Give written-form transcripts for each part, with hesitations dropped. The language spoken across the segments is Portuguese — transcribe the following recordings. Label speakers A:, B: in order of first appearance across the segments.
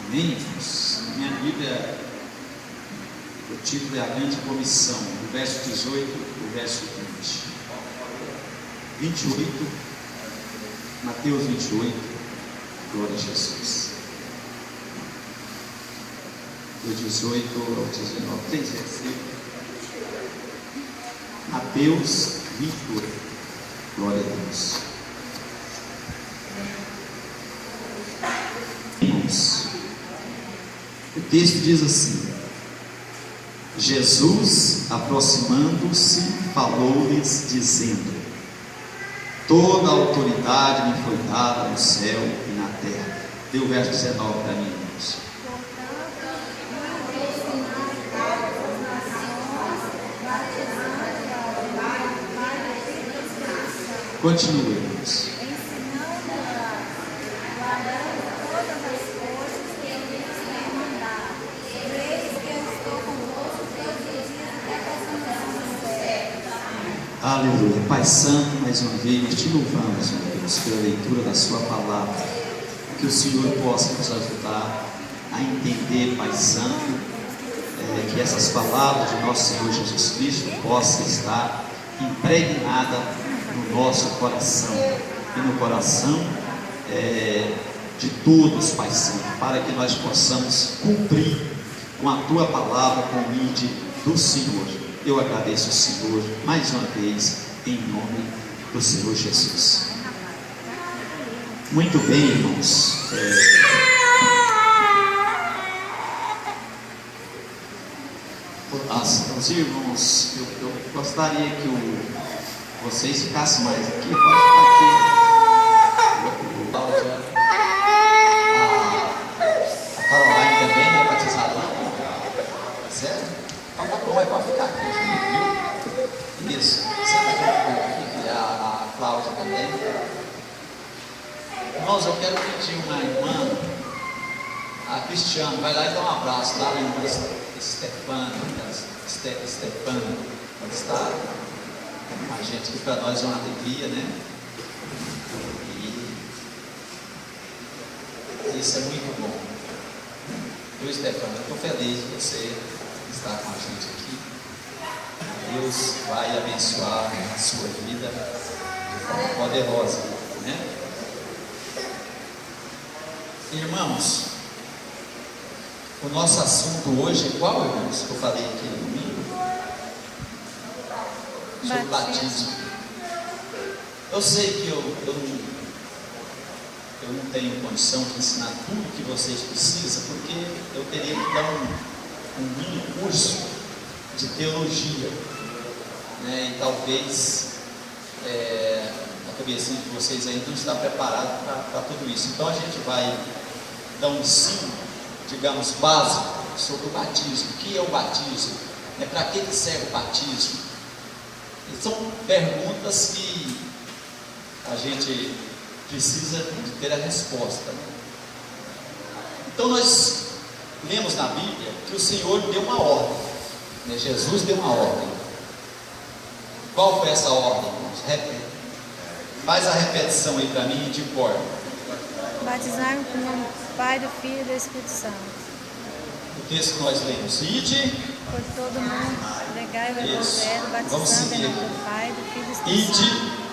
A: Amém, irmãos? Na minha Bíblia, o título é A Grande Comissão, do verso 18 ao verso 20. 28, Mateus 28, glória a Jesus. Do 18 ao 19, 3 versículos. Mateus 28, glória a Deus. Irmãos, o texto diz assim: Jesus, aproximando-se, falou-lhes, dizendo: toda a autoridade me foi dada no céu e na terra. Dê o verso 19 para mim, irmãos. Continue, irmãos. Aleluia. Pai Santo, mais uma vez nós te louvamos, meu Deus, pela leitura da sua palavra. Que o Senhor possa nos ajudar a entender, Pai Santo, que essas palavras de nosso Senhor Jesus Cristo possam estar impregnadas no nosso coração e no coração de todos, Pai Santo, para que nós possamos cumprir com a tua palavra, com o ID do Senhor. Eu agradeço ao Senhor mais uma vez, em nome do Senhor Jesus. Muito bem, irmãos. Os irmãos, eu gostaria que vocês ficassem mais aqui. Pode ficar aqui. A Caroline também não é batizada lá? Sério? Então tá bom, pode ficar aqui. Isso. Senta aqui a Cláudia também. Irmãos, eu quero pedir uma irmã, a Cristiane, vai lá e dá um abraço lá na irmã Stefana, ela está com a gente, que para nós é uma alegria, né? E isso é muito bom. Eu, Stefana, estou feliz de você estar com a gente aqui. Deus vai abençoar a sua vida de forma poderosa, né? Irmãos, o nosso assunto hoje é qual, irmãos? Que eu falei aqui no domingo? Sobre o batismo. Eu sei que eu não tenho condição de ensinar tudo que vocês precisam, porque eu teria que dar um mini curso de teologia, né? E talvez a cabecinha de vocês ainda não está preparada para tudo isso. Então a gente vai dar um ensino, digamos, básico sobre o batismo. O que é o batismo? Para que serve o batismo? E são perguntas que a gente precisa de ter a resposta, né? Então nós lemos na Bíblia que o Senhor deu uma ordem, né? Jesus deu uma ordem. Qual foi essa ordem, irmãos? Faz a repetição aí para mim de cor.
B: Batizar com o nome do Pai, do Filho e do Espírito Santo.
A: O texto que nós lemos: ide
B: por todo mundo, pregai o Evangelho, batizando em nome do Pai, do Filho e do Espírito Santo.
A: Ide,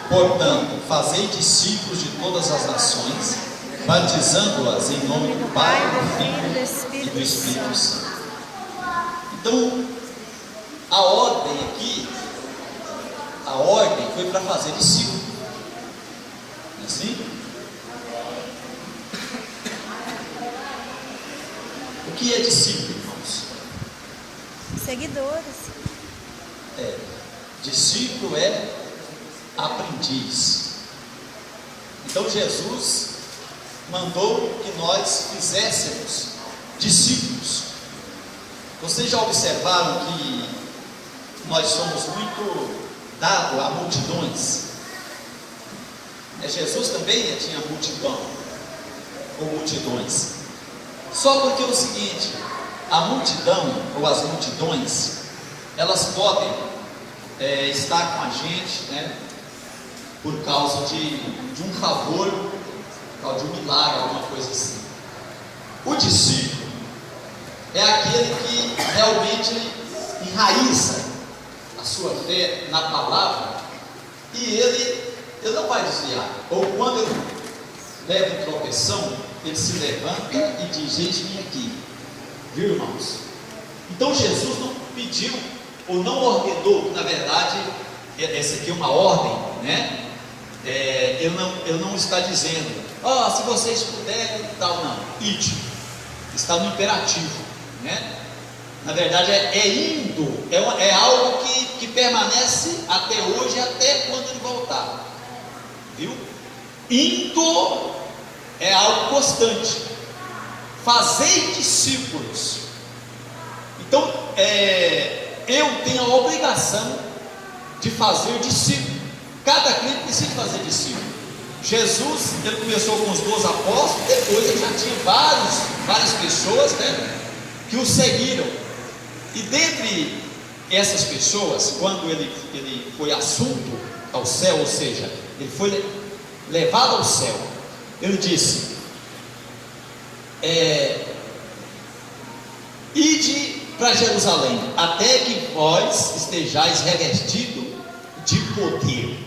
A: portanto, fazei discípulos de todas as nações, batizando-as em nome do Pai, do Filho e do Espírito Santo. Então, a ordem aqui, a ordem foi para fazer discípulo. Não é assim? O que é discípulo, irmãos?
B: Seguidores.
A: Discípulo é aprendiz. Então Jesus mandou que nós fizéssemos discípulos. Vocês já observaram que nós somos muito dados a multidões? Jesus também tinha multidão ou multidões. Só porque é o seguinte, a multidão ou as multidões, elas podem estar com a gente, né, por causa de um favor, por causa de um milagre, alguma coisa assim. O discípulo, realmente enraiza a sua fé na palavra, e ele não vai desviar. Ou quando ele leva um tropeção, ele se levanta e diz: gente, vem aqui, viu, irmãos? Então Jesus não pediu ou não ordenou, na verdade, essa aqui é uma ordem, né? Ele não está dizendo: se vocês puderem, tal, não, ide, está no imperativo, né? Na verdade é indo, é algo que permanece até hoje, até quando ele voltar, viu? Indo é algo constante. Fazei discípulos. Então eu tenho a obrigação de fazer discípulo. Cada crente precisa fazer discípulo. Jesus, ele começou com os 12 apóstolos, depois ele já tinha várias pessoas, né, que o seguiram. E dentre essas pessoas, quando ele foi assunto ao céu, ou seja, ele foi levado ao céu, ele disse: ide para Jerusalém, até que vós estejais revestidos de poder,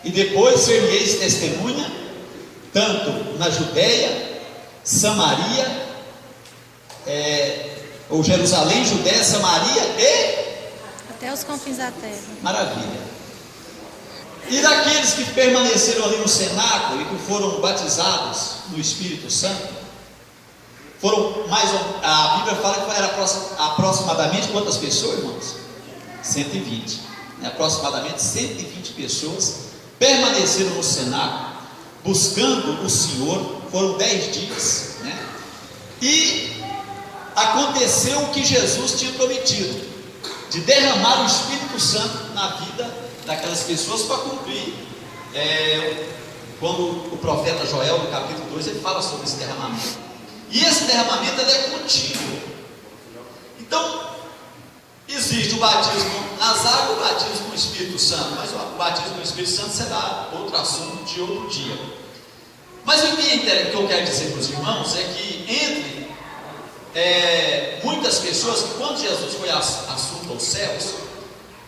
A: e depois sereis testemunha, tanto na Judéia, Samaria, ou Jerusalém, Judéia, Samaria e
B: até os confins da terra. Maravilha.
A: E daqueles que permaneceram ali no cenáculo e que foram batizados no Espírito Santo, foram a Bíblia fala que era aproximadamente quantas pessoas, irmãos? 120, né? Aproximadamente 120 pessoas permaneceram no cenáculo, buscando o Senhor. Foram 10 dias, né? E aconteceu o que Jesus tinha prometido, de derramar o Espírito Santo na vida daquelas pessoas, para cumprir quando o profeta Joel, no capítulo 2, ele fala sobre esse derramamento. E esse derramamento ele é contínuo. Então existe o batismo nas águas, o batismo no Espírito Santo, mas o batismo no Espírito Santo será outro assunto de outro dia. Mas o que eu quero dizer para os irmãos é que entre muitas pessoas, que quando Jesus foi assunto aos céus,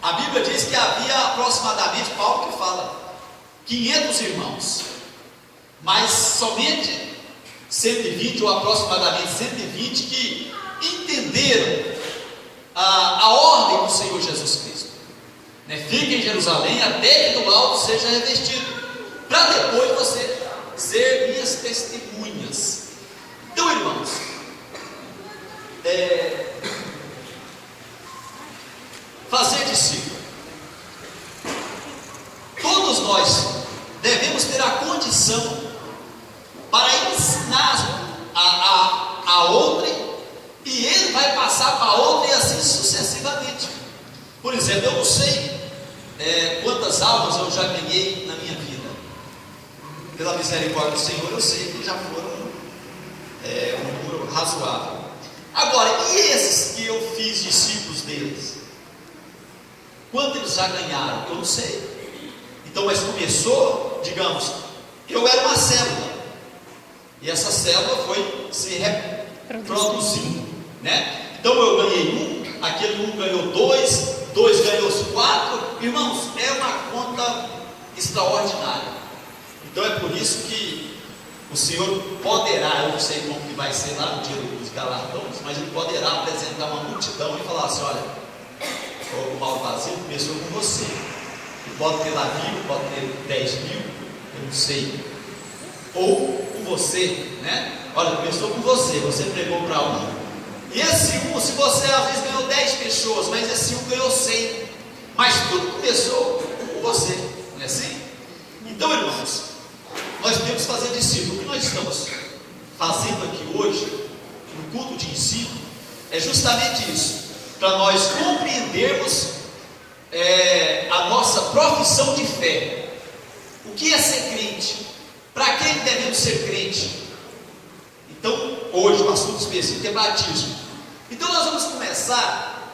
A: a Bíblia diz que havia aproximadamente, Paulo que fala, 500 irmãos, mas somente 120 ou aproximadamente 120 que entenderam a ordem do Senhor Jesus Cristo, né? Fique em Jerusalém até que do alto seja revestido, para depois você ser minhas testemunhas. Então, irmãos, fazer discípulo, todos nós devemos ter a condição para ensinar a outra, e ele vai passar para outra, e assim sucessivamente. Por exemplo, eu não sei quantas almas eu já ganhei na minha vida. Pela misericórdia do Senhor, eu sei que já foram um número razoável. Agora, e esses que eu fiz discípulos deles? Quanto eles já ganharam? Eu não sei. Então, mas começou, digamos, eu era uma célula, e essa célula foi se reproduzindo, né? Então eu ganhei aquele ganhou dois ganhou 4, irmãos, é uma conta extraordinária. Então é por isso que o Senhor poderá, eu não sei como que vai ser lá no dia dos galardões, mas ele poderá apresentar uma multidão e falar assim: olha, o Paulo Basílio começou com você, pode ter lá 1000, pode ter 10 mil, eu não sei, ou com você, né? Olha, começou com você pregou para e esse se você às vezes ganhou 10 pessoas, mas esse ganhou 100, mas tudo começou com você, não é assim? Então, irmãos, nós temos que fazer discípulo. O que nós estamos fazendo aqui hoje, no culto de ensino, é justamente isso, para nós compreendermos a nossa profissão de fé. O que é ser crente? Para quem devemos ser crente? Então, hoje o assunto específico é batismo. Então nós vamos começar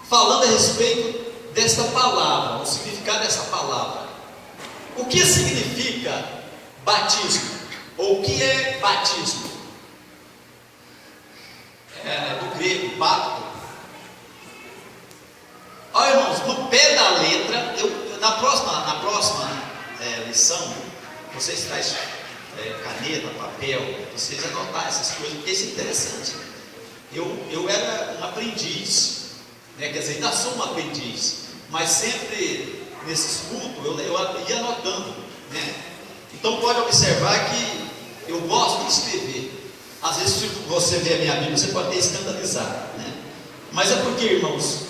A: falando a respeito desta palavra, o significado dessa palavra. O que significa batismo? Ou o que é batismo? da letra, na próxima lição, vocês trazem caneta, papel, vocês anotar essas coisas, porque isso é interessante. Eu era um aprendiz, né? Quer dizer, ainda sou um aprendiz, mas sempre nesses cultos eu ia anotando, né? Então pode observar que eu gosto de escrever. Às vezes, se você vê a minha Bíblia, você pode ter escandalizado, né? Mas é porque, irmãos,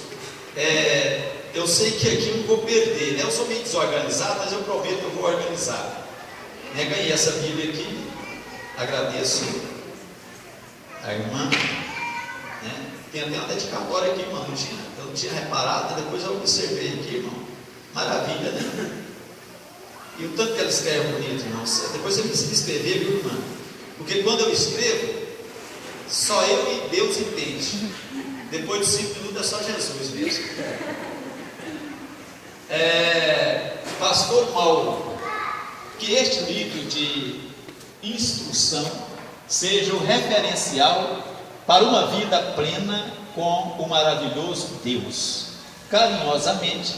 A: eu sei que aqui eu não vou perder, né? Eu sou meio desorganizado, mas eu prometo que eu vou organizar, né? Ganhei essa Bíblia aqui, agradeço a irmã, né? Tem até uma dedicatória aqui, irmão, eu não tinha reparado, depois eu observei aqui, irmão. Maravilha, né? E o tanto que ela escreve bonito, irmão. Depois você precisa escrever, viu, irmã? Porque quando eu escrevo, só eu e Deus entende. Depois de 5 minutos é só Jesus mesmo. Pastor Mauro, que este livro de instrução seja o referencial para uma vida plena com o maravilhoso Deus. Carinhosamente,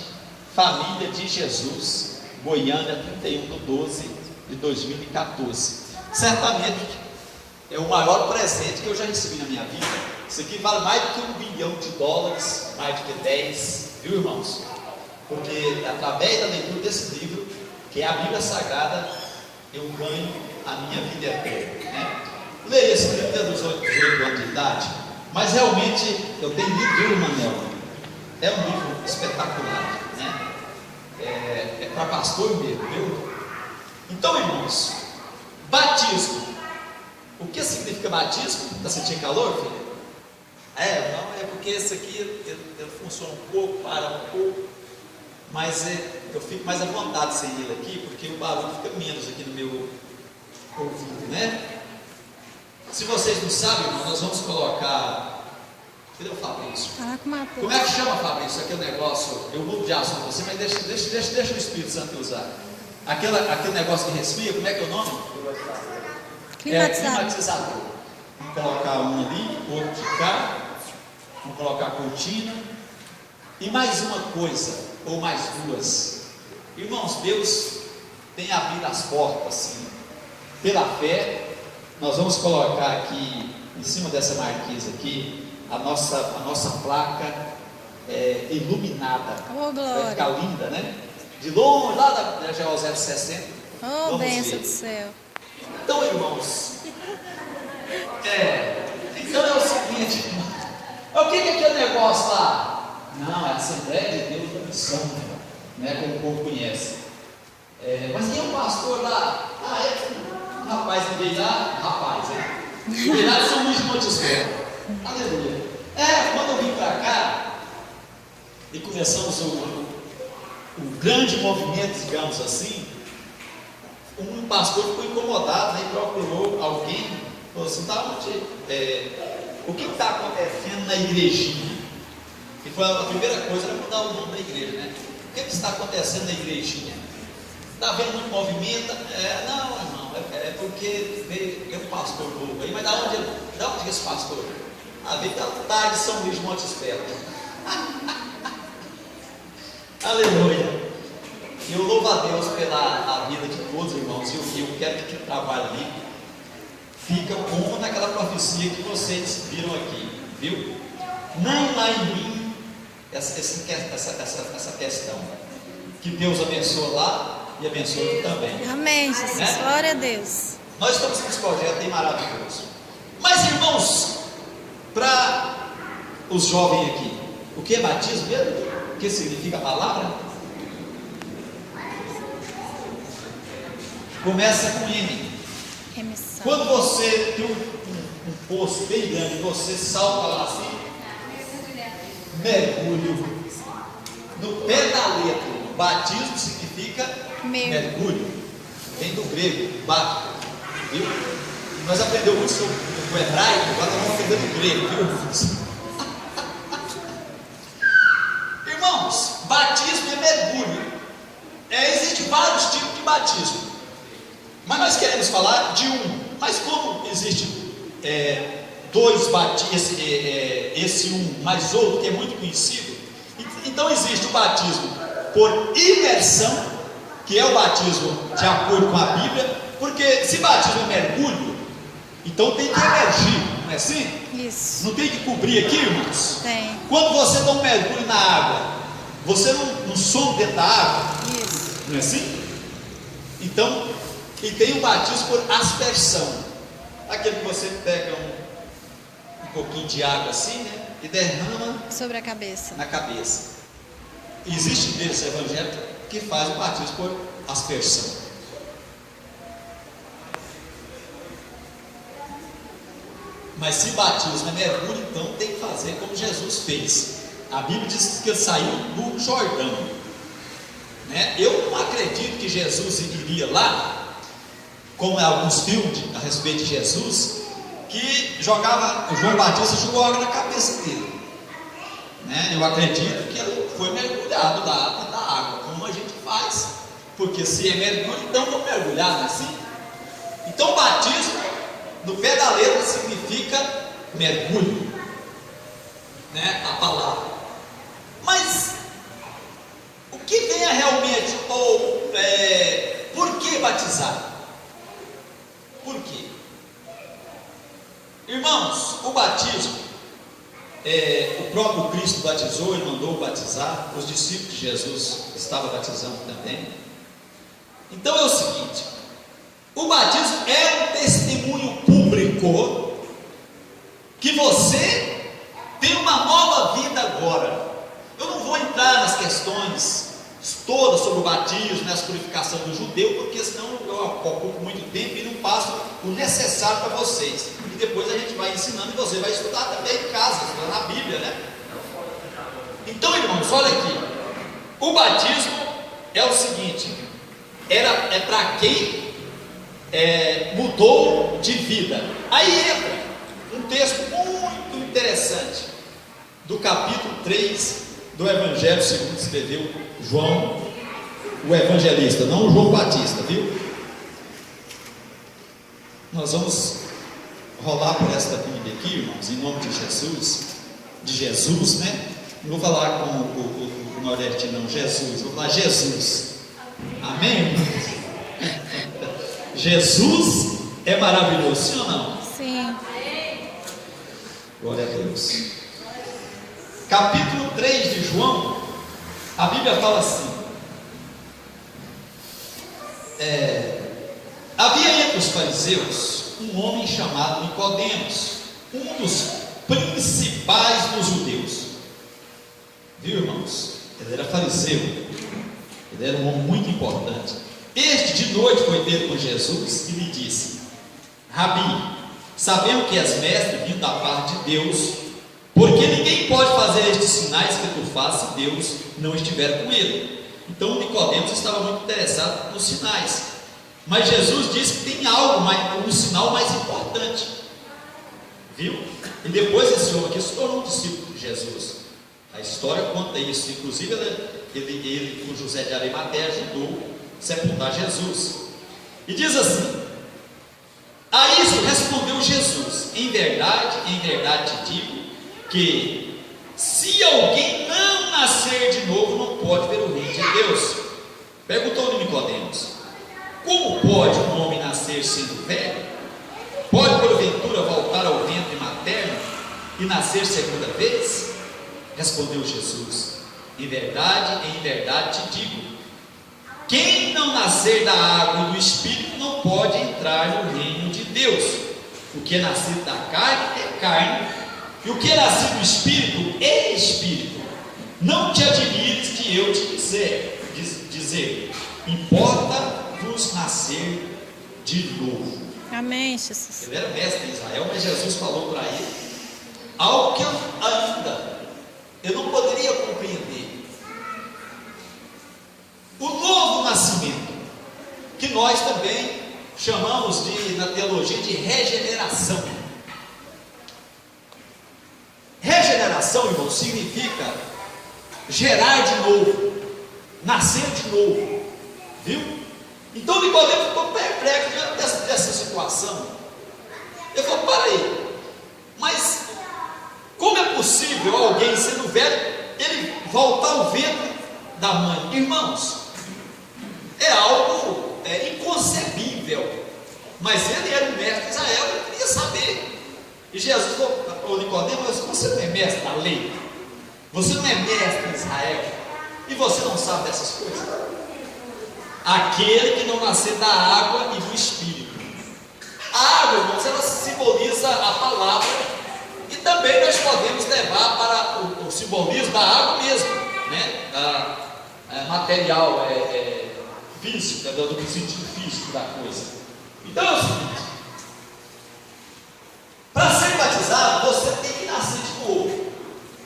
A: Família de Jesus, Goiânia, 31/12/2014. Certamente é o maior presente que eu já recebi na minha vida. Isso aqui vale mais do que $1 bilhão, mais do que 10, viu, irmãos? Porque através da leitura desse livro, que é a Bíblia Sagrada, eu ganho a minha vida eterna, né? Leia esse livro desde os 8 anos de idade, mas realmente eu tenho lido, viu, Manel? É um livro espetacular, né? É para pastor mesmo, viu? Então, irmãos, batismo. O que significa batismo? Está sentindo calor, filho? Não, é porque esse aqui eu funciono um pouco, para um pouco, mas eu fico mais à vontade sem ele aqui, porque o barulho fica menos aqui no meu ouvido, né? Se vocês não sabem, irmão, nós vamos colocar. Cadê o Fabrício? Como é que chama, Fabrício? Aquele negócio, eu mudo de assunto você, mas deixa o Espírito Santo usar. Aquele negócio que respira, como é que é o nome? Climatizador. Vamos colocar um ali, outro de cá. Vamos colocar a cortina. E mais uma coisa, ou mais duas. Irmãos, Deus tem abrido as portas, assim, pela fé. Nós vamos colocar aqui, em cima dessa marquise aqui, a nossa placa iluminada. Vai ficar linda, né? De longe, lá da GO 060.
B: Oh, bênção do céu.
A: Então, irmãos, então é o seguinte, o que é aquele negócio lá? Não, é a Assembleia de Deus da Missão, né? Como o povo conhece. Mas quem é o pastor lá? Rapaz, ninguém lá, rapaz, ninguém lá de São Luís de Monticello. Aleluia. Quando eu vim para cá e começamos o grande movimento, digamos assim, um pastor ficou incomodado, né, e procurou alguém, falou assim, o que está acontecendo na igrejinha? E foi a primeira coisa, era mudar o nome da igreja, né? O que está acontecendo na igrejinha? Está vendo muito movimento? Não, irmão, é porque veio um pastor novo aí, mas da onde é esse pastor? Veio da de São Luís de Monticello. Aleluia. E eu louvo a Deus pela vida de todos, irmãos, e eu quero que o trabalho ali fica como naquela profecia que vocês viram aqui, viu? Não há em mim essa questão. Que Deus abençoe lá e abençoe aqui também.
B: Amém, Jesus, né? Glória a Deus.
A: Nós estamos com esse projeto aí maravilhoso. Mas, irmãos, para os jovens aqui, o que é batismo mesmo? O que significa a palavra? Começa com M. Remissão. Quando você tem um poço bem grande, você salta lá assim, mergulho. No pé da letra, batismo significa mergulho. Vem do grego, bato, viu? Nós aprendemos muito sobre o hebraico, agora nós vamos aprender do grego, viu? Irmãos, batismo é mergulho. Existem vários tipos de batismo, mas nós queremos falar de um. Mas como existe dois batismos, esse um mais outro que é muito conhecido, então existe o batismo por imersão, que é o batismo de acordo com a Bíblia, porque se batismo é mergulho, então tem que emergir, não é assim?
B: Isso.
A: Não tem que cobrir aqui, irmãos?
B: Tem.
A: Quando você dá um mergulho na água, você não some dentro da água?
B: Isso.
A: Não é assim? Então, e tem o batismo por aspersão, aquele que você pega um pouquinho de água assim, né? E derrama
B: sobre a cabeça.
A: Na cabeça. Existe igreja evangélica que faz o batismo por aspersão. Mas se batismo é mergulho, então tem que fazer como Jesus fez. A Bíblia diz que ele saiu do Jordão, né? Eu não acredito que Jesus iria lá, como em alguns filmes a respeito de Jesus, que jogava, o João Batista jogou água na cabeça dele, né? Eu acredito que ele foi mergulhado lá da água, como a gente faz, porque se é mergulho, então vou mergulhar, não é assim? Então, batismo, no pé da letra, significa mergulho, né? A palavra. Mas o que venha realmente, por que batizar? Por quê? Irmãos, o batismo, o próprio Cristo batizou e mandou batizar, os discípulos de Jesus estavam batizando também. Então é o seguinte: o batismo é um testemunho público que você tem uma nova vida agora. Eu não vou entrar nas questões todas sobre o batismo, nessa purificação do judeu, porque senão eu ocupo muito tempo e não passo o necessário para vocês. E depois a gente vai ensinando e você vai estudar também em casa, estudando na Bíblia, né? Então, irmãos, olha aqui. O batismo é o seguinte: é para quem mudou de vida. Aí entra um texto muito interessante do capítulo 3 do Evangelho segundo escreveu João, o evangelista, não o João Batista, viu? Nós vamos rolar por esta Bíblia aqui, irmãos, em nome de Jesus, né? Não vou falar com o nordestino, não, Jesus, vou falar Jesus. Amém? Jesus é maravilhoso, sim ou não?
B: Sim.
A: Glória a Deus. Capítulo 3 de João, a Bíblia fala assim: havia entre os fariseus um homem chamado Nicodemos, um dos principais dos judeus. Viu, irmãos? Ele era fariseu, ele era um homem muito importante. Este de noite foi ter com Jesus e lhe disse: Rabi, sabemos que és mestre vindo da parte de Deus, porque ninguém pode fazer estes sinais que tu fazes se Deus não estiver com ele. Então Nicodemos estava muito interessado nos sinais, mas Jesus disse que tem algo um sinal mais importante, viu? E depois esse homem aqui se tornou um discípulo de Jesus. A história conta isso. Inclusive ele com José de Arimateia ajudou a sepultar Jesus. E diz assim: a isso respondeu Jesus: em verdade te digo que se alguém não nascer de novo, não pode ver o reino de Deus. Perguntou-lhe Nicodemos: como pode um homem nascer sendo velho? Pode porventura voltar ao ventre materno e nascer segunda vez? Respondeu Jesus: em verdade te digo, quem não nascer da água e do Espírito não pode entrar no reino de Deus. O que é nascido da carne é carne, e o que é nascido do Espírito é Espírito. Não te admires de eu te dizer, importa-vos nascer de novo.
B: Amém, Jesus.
A: Ele era mestre em Israel, mas Jesus falou para ele algo que eu não poderia compreender. O novo nascimento, que nós também chamamos na teologia de regeneração. Regeneração, irmão, significa gerar de novo, nascer de novo, viu? Então Nicodemo ficou perplexo diante dessa situação. Ele falou: para aí, mas como é possível alguém sendo velho, ele voltar ao ventre
C: da mãe. Irmãos, é algo inconcebível. Mas ele era o mestre de Israel, ele queria saber. E Jesus falou: Nicodemo, você não é mestre da lei? Você não é mestre de Israel? E você não sabe dessas coisas? Aquele que não nascer da água e do Espírito. A água, irmãos, ela simboliza a palavra. E também nós podemos levar para o simbolismo da água mesmo, né? Material, físico, do sentido físico da coisa. Então é o seguinte: para ser batizado, você tem que nascer de novo,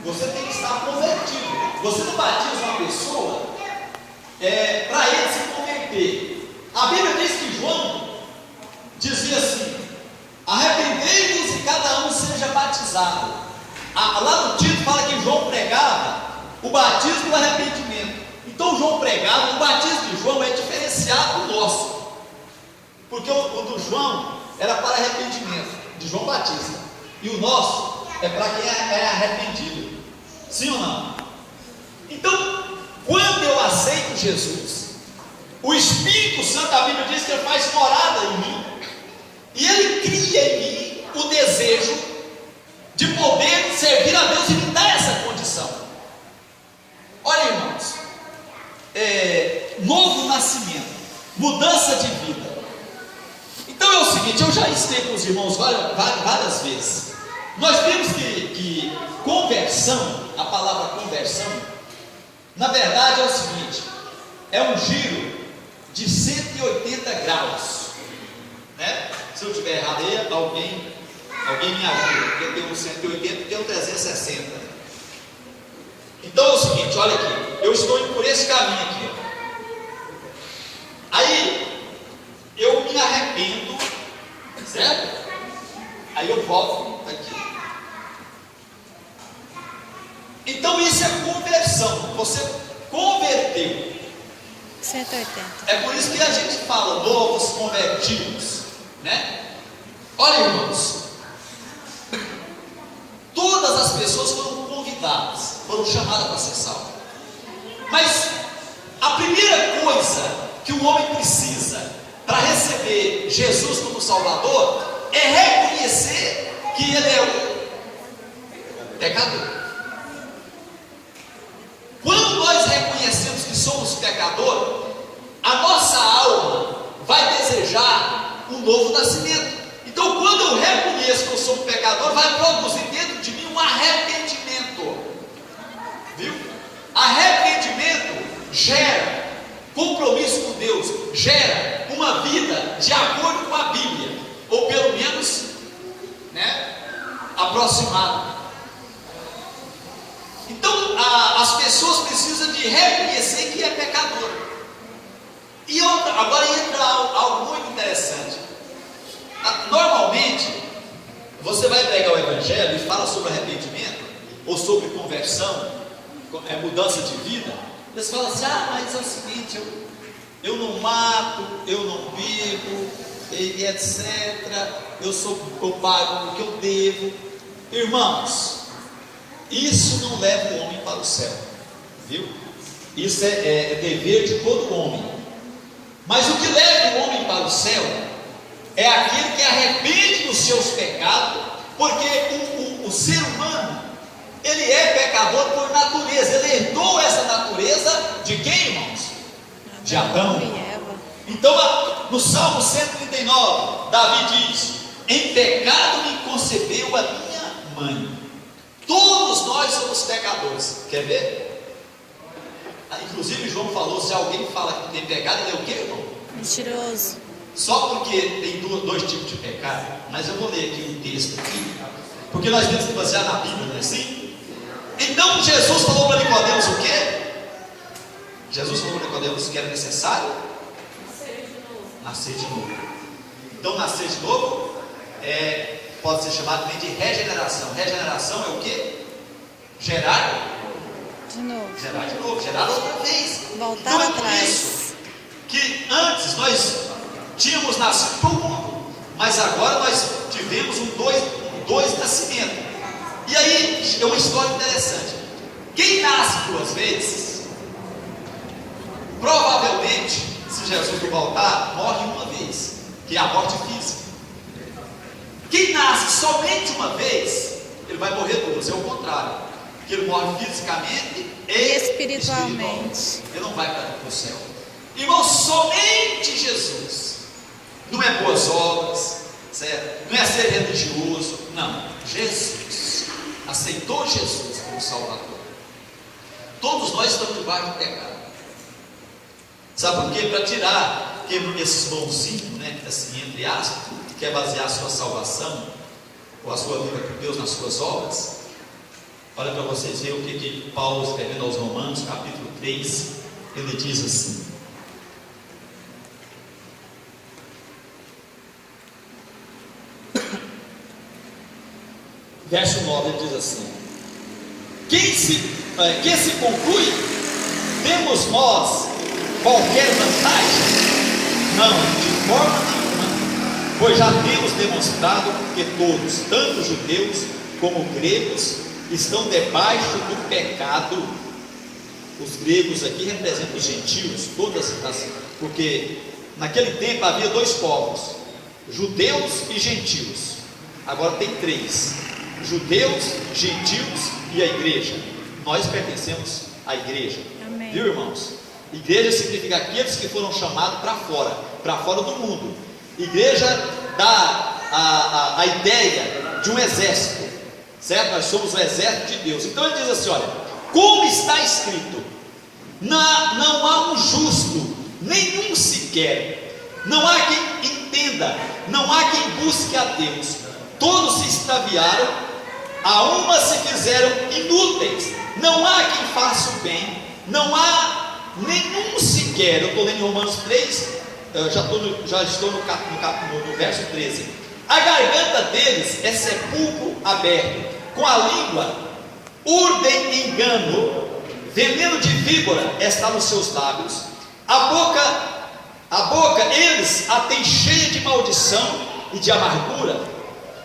C: você tem que estar convertido. Você não batiza uma pessoa para ele se converter. A Bíblia diz que João dizia assim: arrependei-vos e cada um seja batizado. Lá no Tito fala que João pregava o batismo do arrependimento. Então João pregava, o batismo de João é diferenciado do nosso. Porque o do João era para arrependimento, de João Batista. E o nosso é para quem é arrependido. Sim ou não? Então, quando eu aceito Jesus, o Espírito Santo, a Bíblia diz que ele faz morada em mim. E ele cria em mim o desejo de poder servir a Deus e me dar essa condição. Olha, irmãos, novo nascimento, mudança de vida. Então é o seguinte, eu já ensinei para os irmãos várias vezes. Nós vemos que conversão, a palavra conversão, na verdade é o seguinte: é um giro de 180 graus, né? Se eu estiver errado aí, alguém me ajuda, porque eu tenho 180 e tenho 360. Então é o seguinte, olha aqui, eu estou indo por esse caminho aqui, ó. Aí eu me arrependo, certo? Aí eu volto aqui. Então isso é conversão. Você converteu.
B: 180.
C: É por isso que a gente fala novos convertidos, né? Olha, irmãos, todas as pessoas foram convidadas, foram chamadas para ser salvas. Mas a primeira coisa que o homem precisa para receber Jesus como Salvador é reconhecer que ele é um pecador. Quando nós reconhecemos que somos pecador, a nossa alma vai desejar um novo nascimento. Então, quando eu reconheço que eu sou um pecador, vai produzir dentro de mim um arrependimento. Viu? Arrependimento gera compromisso com Deus, gera uma vida de acordo com a Bíblia, ou pelo menos, né, aproximado. Então as pessoas precisam de reconhecer que é pecador. E agora entra algo muito interessante. Normalmente você vai pregar o Evangelho e fala sobre arrependimento, ou sobre conversão, mudança de vida. Eles falam assim: mas é o seguinte, eu não mato, eu não bebo, e etc. Eu pago o que eu devo. Irmãos, isso não leva o homem para o céu, viu? Isso é dever de todo homem. Mas o que leva o homem para o céu é aquele que arrepende dos seus pecados, porque o ser humano, ele é pecador por natureza. Ele herdou essa natureza de quem, irmãos? De Adão. Então, no Salmo 139, Davi diz: em pecado me concebeu a minha mãe. Todos nós somos pecadores. Quer ver? Inclusive João falou: se alguém fala que tem pecado, ele é o quê, irmão?
B: Mentiroso.
C: Só porque tem dois tipos de pecado. Mas eu vou ler aqui um texto aqui, porque nós temos que basear na Bíblia, não é assim? Então Jesus falou para Nicodemos o quê? Jesus falou para Nicodemos que era necessário nascer de novo. Então nascer de novo pode ser chamado também de regeneração. Regeneração é o quê? Gerar
B: de novo.
C: Gerar de novo, gerar outra vez.
B: Voltar
C: então,
B: atrás.
C: Isso que antes nós tínhamos nascido para o mundo, mas agora nós tivemos dois nascimentos. E aí é uma história interessante. Quem nasce duas vezes provavelmente, se Jesus não voltar, morre uma vez, que é a morte física. Quem nasce somente uma vez, ele vai morrer duas, é o contrário, porque ele morre fisicamente e espiritualmente. Ele não vai para o céu. Irmão, somente Jesus. Não é boas obras, certo? Não é ser religioso, não. Jesus aceitou Jesus como Salvador. Todos nós estamos debaixo do pecado. Sabe por quê? Para tirar esses bonzinhos, né, assim, entre aspas, que quer basear a sua salvação ou a sua vida com Deus nas suas obras. Olha para vocês verem o que Paulo, escrevendo aos Romanos, capítulo 3, ele diz assim: verso 9, ele diz assim: que se conclui? Temos nós qualquer vantagem? Não, de forma nenhuma, pois já temos demonstrado que todos, tanto judeus como gregos, estão debaixo do pecado. Os gregos aqui representam os gentios, porque naquele tempo havia dois povos, judeus e gentios. Agora tem três: judeus, gentios e a igreja. Nós pertencemos à igreja. Amém. Viu, irmãos? Igreja significa aqueles que foram chamados para fora do mundo. Igreja dá a ideia de um exército, certo? Nós somos o exército de Deus. Então ele diz assim: olha, como está escrito, não há um justo, nenhum sequer, não há quem entenda, não há quem busque a Deus, todos se extraviaram, a uma se fizeram inúteis, não há quem faça o bem, não há nenhum sequer. Eu estou lendo em Romanos 3, já estou no verso 13. A garganta deles é sepulcro aberto, com a língua urdem engano, veneno de víbora está nos seus lábios, a boca eles a têm cheia de maldição e de amargura,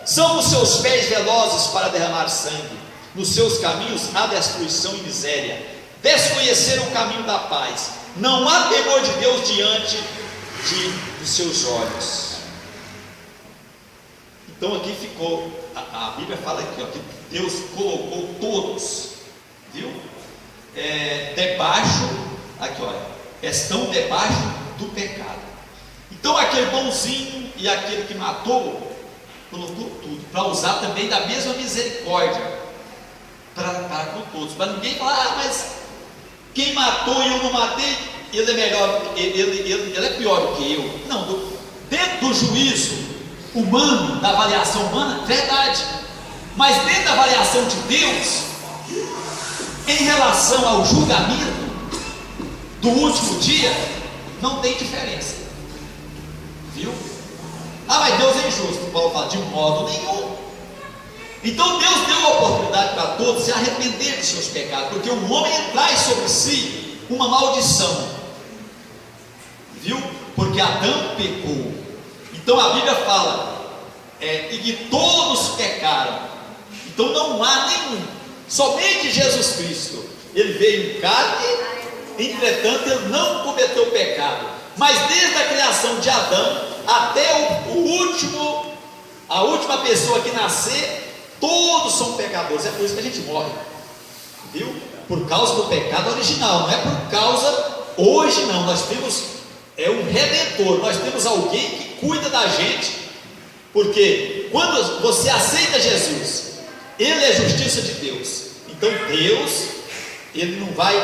C: são os seus pés velozes para derramar sangue, nos seus caminhos há destruição e miséria, desconheceram o caminho da paz, não há temor de Deus diante dos seus olhos. Então aqui ficou, a Bíblia fala aqui, ó, que Deus colocou todos, viu? Debaixo, aqui olha, estão debaixo do pecado. Então aquele bonzinho e aquele que matou, colocou tudo, para usar também da mesma misericórdia para com todos, para ninguém falar: mas quem matou e eu não matei, ele é melhor, ele é pior do que eu. Não, dentro do juízo humano, da avaliação humana, verdade, mas dentro da avaliação de Deus, em relação ao julgamento do último dia, não tem diferença, viu? Mas Deus é injusto. Paulo fala: de modo nenhum. Então Deus deu a oportunidade para todos se arrepender de seus pecados, porque o homem traz sobre si uma maldição, viu? Porque Adão pecou. Então a Bíblia fala e que todos pecaram. Então não há nenhum, somente Jesus Cristo, ele veio em carne, entretanto ele não cometeu pecado, mas desde a criação de Adão até a última pessoa que nascer, todos são pecadores. É por isso que a gente morre, viu? Por causa do pecado original, não é por causa hoje não. Nós temos um redentor, nós temos alguém que cuida da gente, porque quando você aceita Jesus, ele é justiça de Deus. Então Deus, ele não vai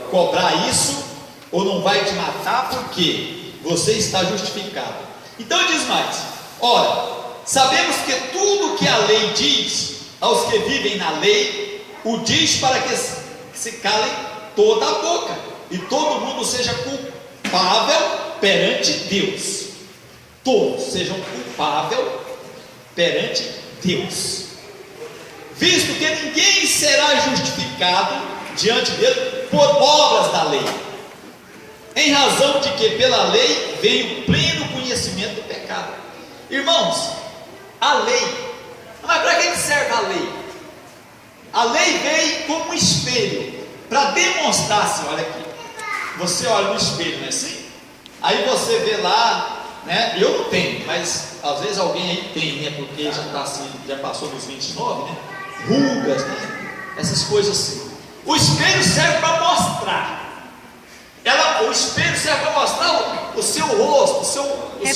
C: cobrar isso, ou não vai te matar, porque você está justificado. Então ele diz mais: ora, sabemos que tudo que a lei diz aos que vivem na lei, o diz para que se calem toda a boca, e todo mundo seja culpável perante Deus. Todos sejam culpáveis perante Deus, visto que ninguém será justificado diante dele por obras da lei, em razão de que pela lei veio o pleno conhecimento do pecado. Irmãos, a lei, mas para que serve a lei? A lei veio como um espelho para demonstrar-se, olha aqui, você olha no espelho, não é assim? Aí você vê lá, né? Eu não tenho, mas às vezes alguém aí tem, né? Porque já tá assim, já passou dos 29, né? Rugas, né? Essas coisas assim. O espelho serve para mostrar. O espelho serve para mostrar o seu rosto, o seu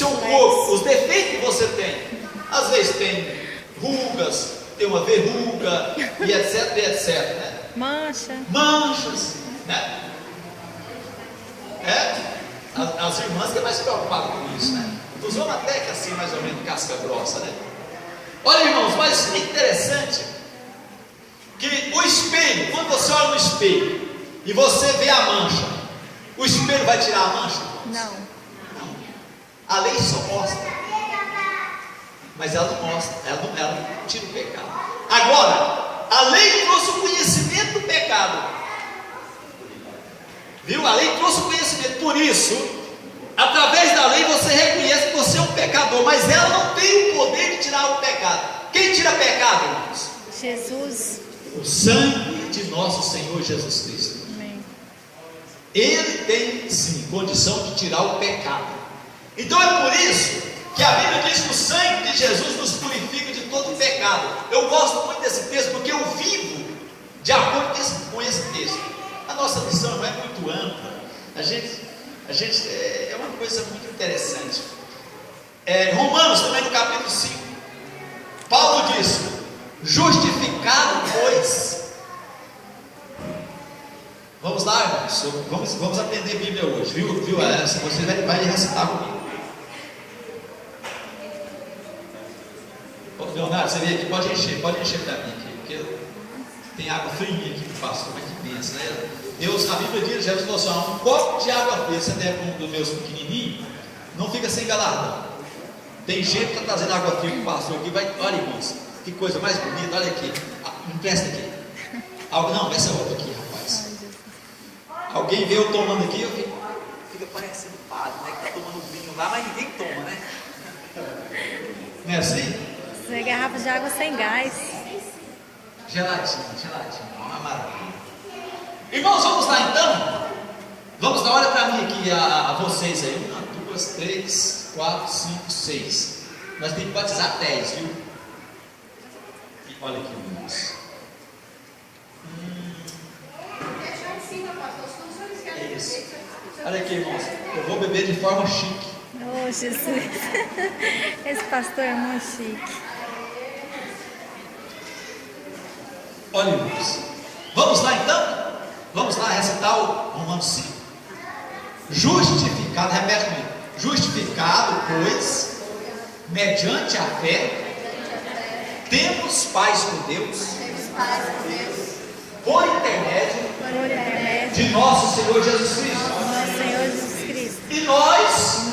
C: corpo, os defeitos que você tem. Às vezes tem rugas, tem uma verruga e etc, né? Manchas, né? As irmãs que é mais preocupadas com isso, né? Os homens até que assim, mais ou menos, casca grossa, né? Olha, irmãos, mas é interessante que o espelho, quando você olha no espelho e você vê a mancha, o espelho vai tirar a mancha?
B: Não.
C: A lei só mostra, mas ela não mostra, ela não tira o pecado. Agora, a lei trouxe o conhecimento do pecado. Viu? A lei trouxe o conhecimento. Por isso, através da lei você reconhece que você é um pecador, mas ela não tem o poder de tirar o pecado. Quem tira pecado, irmãos?
B: Jesus.
C: O sangue de nosso Senhor Jesus Cristo.
B: Amém.
C: Ele tem sim condição de tirar o pecado. Então é por isso que a Bíblia diz que o sangue de Jesus nos purifica de todo o pecado. Eu gosto muito desse texto porque eu vivo de acordo com esse texto. A nossa missão não é muito ampla. A gente é uma coisa muito interessante. Romanos também no capítulo 5, Paulo diz: justificado, pois. Vamos lá, irmãos. Vamos aprender a Bíblia hoje, viu? Você vai recitar comigo. Ô, Leonardo, você vem aqui, pode encher para mim aqui, porque tem água fria aqui que passa, como é que pensa, né? A Bíblia diz, Jesus falou assim: um copo de água fria, você der para um dos meus pequenininhos, não fica sem galardão. Tem gente que está trazendo água fria que passou aqui, olha, irmãos, que coisa mais bonita, olha aqui, empresta aqui. Não, essa é outra aqui, rapaz. Alguém vê eu tomando aqui, fica parecendo padre, né, que está tomando vinho lá, mas ninguém toma, né? Não é assim?
B: Isso é garrafa de água sem gás.
C: Geladinho, uma maravilha. Irmãos, vamos lá então? Vamos lá, olha para mim aqui, a vocês aí. 1, 2, 3, 4, 5, 6. Nós temos que batizar 10, viu? E olha aqui, irmãos. Isso. Olha aqui, irmãos. Eu vou beber de forma chique.
B: Oh, Jesus. Esse pastor é muito chique.
C: Olha, irmãos. Vamos lá então? Vamos lá recitar o Romanos 5. Justificado, repete comigo. Justificado, pois, mediante a fé, temos paz com Deus, por intermédio de nosso Senhor Jesus Cristo. E nós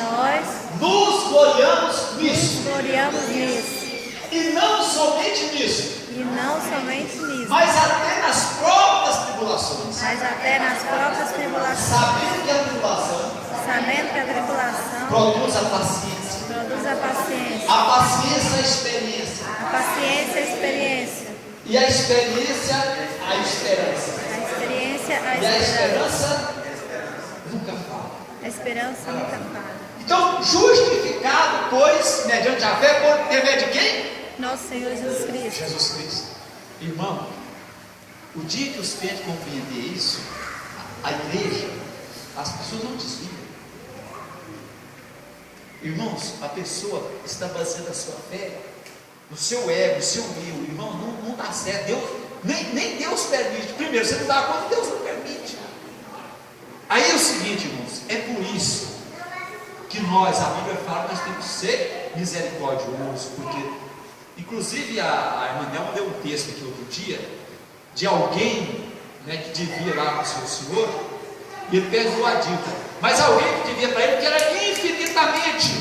C: nos gloriamos nisso. E não somente nisso. Mas até nas próprias tribulações. Sabendo que a tribulação produz a paciência. A paciência, a experiência. E a experiência, a esperança. E a esperança nunca falha. Então, justificado, pois, mediante a fé, por intermédio de quem?
B: Nosso Senhor Jesus Cristo.
C: Irmão, o dia que os crentes compreender isso, a igreja, as pessoas não desviam. Irmãos, a pessoa está baseando a sua fé no seu ego, no seu eu. Irmão, não dá certo. Deus, nem Deus permite. Primeiro, você não dá conta, Deus não permite. Aí é o seguinte, irmãos, é por isso que nós, a Bíblia fala que nós temos que ser misericordiosos, porque, inclusive, a irmã Nelma deu um texto aqui outro dia, de alguém, né, que devia lá com o seu senhor, e ele perdoou a dívida, mas alguém que devia para ele, que era infinitamente,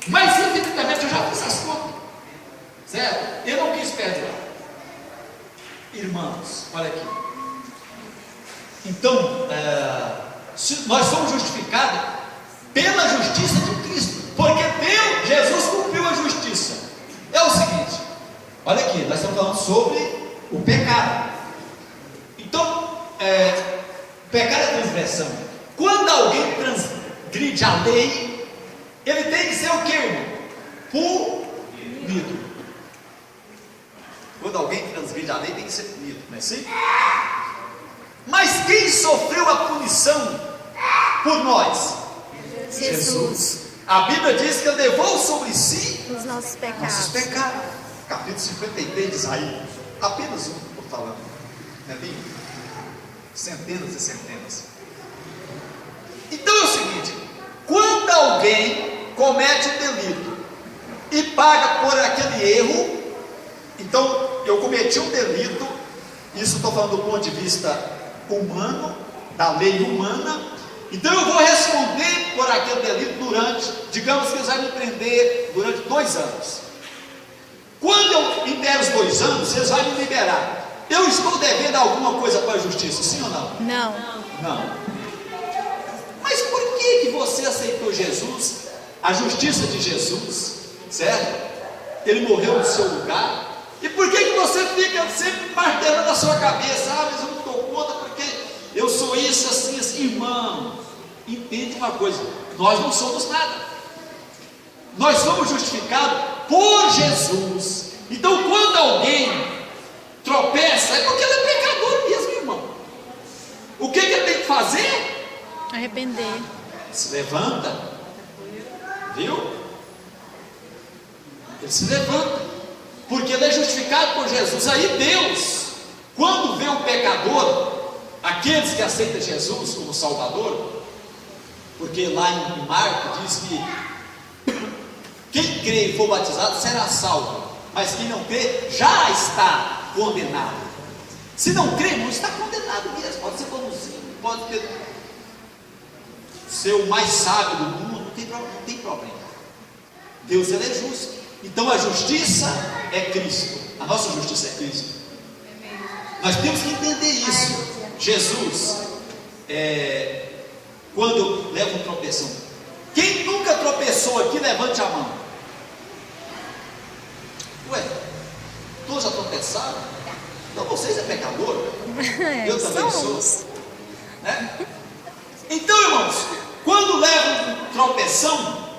C: mas infinitamente, eu já fiz as contas, certo? Eu não quis perdoar. Irmãos, olha aqui, então, nós somos justificados pela justiça de Cristo, porque Deus, Jesus cumpriu a justiça. É o seguinte, olha aqui, nós estamos falando sobre o pecado. Então, pecado é transgressão. transgride a lei, ele tem que ser o que, irmão? Punido. Quando alguém transgride a lei, tem que ser punido, não é assim? Mas quem sofreu a punição por nós?
B: Jesus.
C: A Bíblia diz que ele levou sobre si
B: Os nossos pecados.
C: nossos pecados. Capítulo 53 de Isaías. Apenas um, por falando. Não é bem? Centenas e centenas. Então é o seguinte: quando alguém comete um delito e paga por aquele erro, então eu cometi um delito, isso estou falando do ponto de vista humano, da lei humana, então eu vou responder por aquele delito durante, digamos que eles vão me prender durante 2 anos. Quando eu em der os 2 anos, vocês vão me liberar. Eu estou devendo alguma coisa para a justiça, sim ou não?
B: Não.
C: Não. Mas por que você aceitou Jesus, a justiça de Jesus, certo? Ele morreu no seu lugar. E por que você fica sempre martelando na sua cabeça? Ah, mas eu não dou conta porque eu sou isso, assim, assim. Irmão, entende uma coisa: nós não somos nada. Nós somos justificados por Jesus. Então quando alguém tropeça, é porque ele é pecador mesmo, irmão. O que ele tem que fazer?
B: Arrepender.
C: Se levanta. Viu? Ele se levanta, porque ele é justificado por Jesus. Aí Deus, quando vê um pecador, aqueles que aceitam Jesus como Salvador, porque lá em Marcos diz que quem crê e for batizado será salvo, mas quem não crê já está condenado. Se não crê, não está condenado mesmo. Pode ser bonzinho, pode ser o mais sábio do mundo, não tem problema. Deus, ele é justo. Então a justiça é Cristo. A nossa justiça é Cristo. Nós temos que entender isso. Jesus, quando leva um tropeção, quem nunca tropeçou aqui, levante a mão. Ué, todos já tropeçaram? Então vocês é pecador? Eu também sou, né? Então, irmãos, quando leva um tropeção,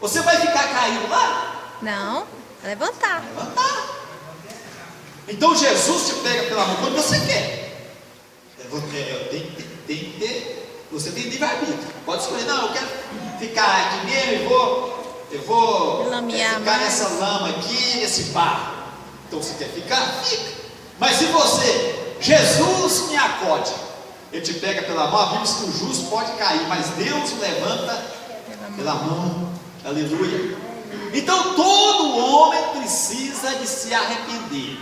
C: você vai ficar caído lá?
B: Não, levantar.
C: Então Jesus te pega pela mão quando você quer. Você tem livre-arbítrio. Pode escolher: não, eu quero ficar aqui mesmo, eu vou ficar nessa lama aqui, nesse barro. Então você quer ficar? Fica. Mas se você, Jesus me acode, ele te pega pela mão. A Bíblia diz que o justo pode cair, mas Deus o levanta pela mão. Aleluia. Então todo homem precisa de se arrepender.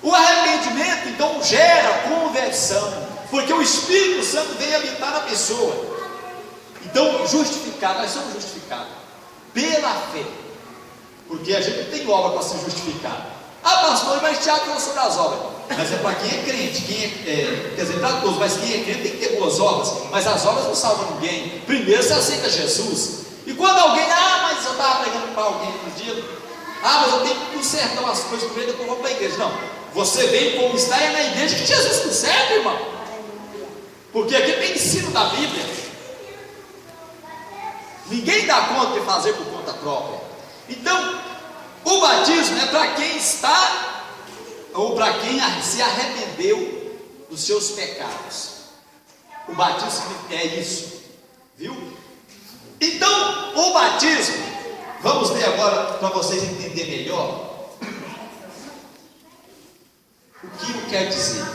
C: O arrependimento então gera conversão, porque o Espírito Santo vem habitar na pessoa. Então justificado, nós somos justificados pela fé, porque a gente não tem obra para ser justificado. Ah, pastor, mas Tiago falou sobre as obras. Mas é para quem é crente, quer dizer, para todos, mas quem é crente tem que ter boas obras. Mas as obras não salvam ninguém. Primeiro você aceita Jesus. E quando alguém, mas eu estava pregando para alguém no dia, mas eu tenho que consertar umas coisas primeiro, depois eu vou para a igreja. Não, você vem como está, é na igreja que Jesus conserta, irmão. Porque aqui tem ensino da Bíblia. Ninguém dá conta de fazer por conta própria. Então, o batismo é para quem está, ou para quem se arrependeu dos seus pecados. O batismo é isso, viu? Então, o batismo, vamos ler agora para vocês entenderem melhor o que quer dizer.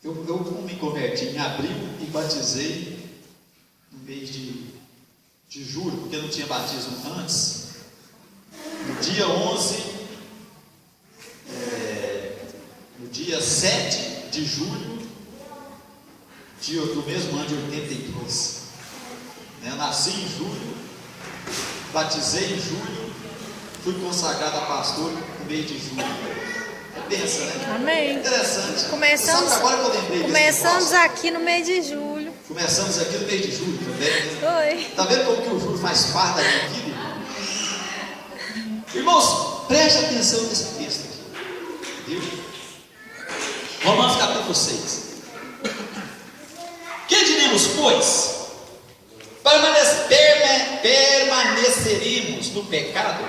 C: Eu me converti em abril e batizei no mês de julho, porque não tinha batismo antes. No dia 11, no dia 7 de julho, do mesmo ano de 82, eu nasci em julho, batizei em julho, fui consagrado a pastor no mês de julho. Pensa, né?
B: Amém.
C: Interessante.
B: Começamos aqui no mês de julho.
C: Começamos aqui no mês de julho,
B: Foi.
C: Está vendo como que o julho faz parte da minha vida? Irmãos, preste atenção nesse texto aqui, viu? Romanos capítulo 6. Que diremos diremos, pois? Permaneceremos no pecado,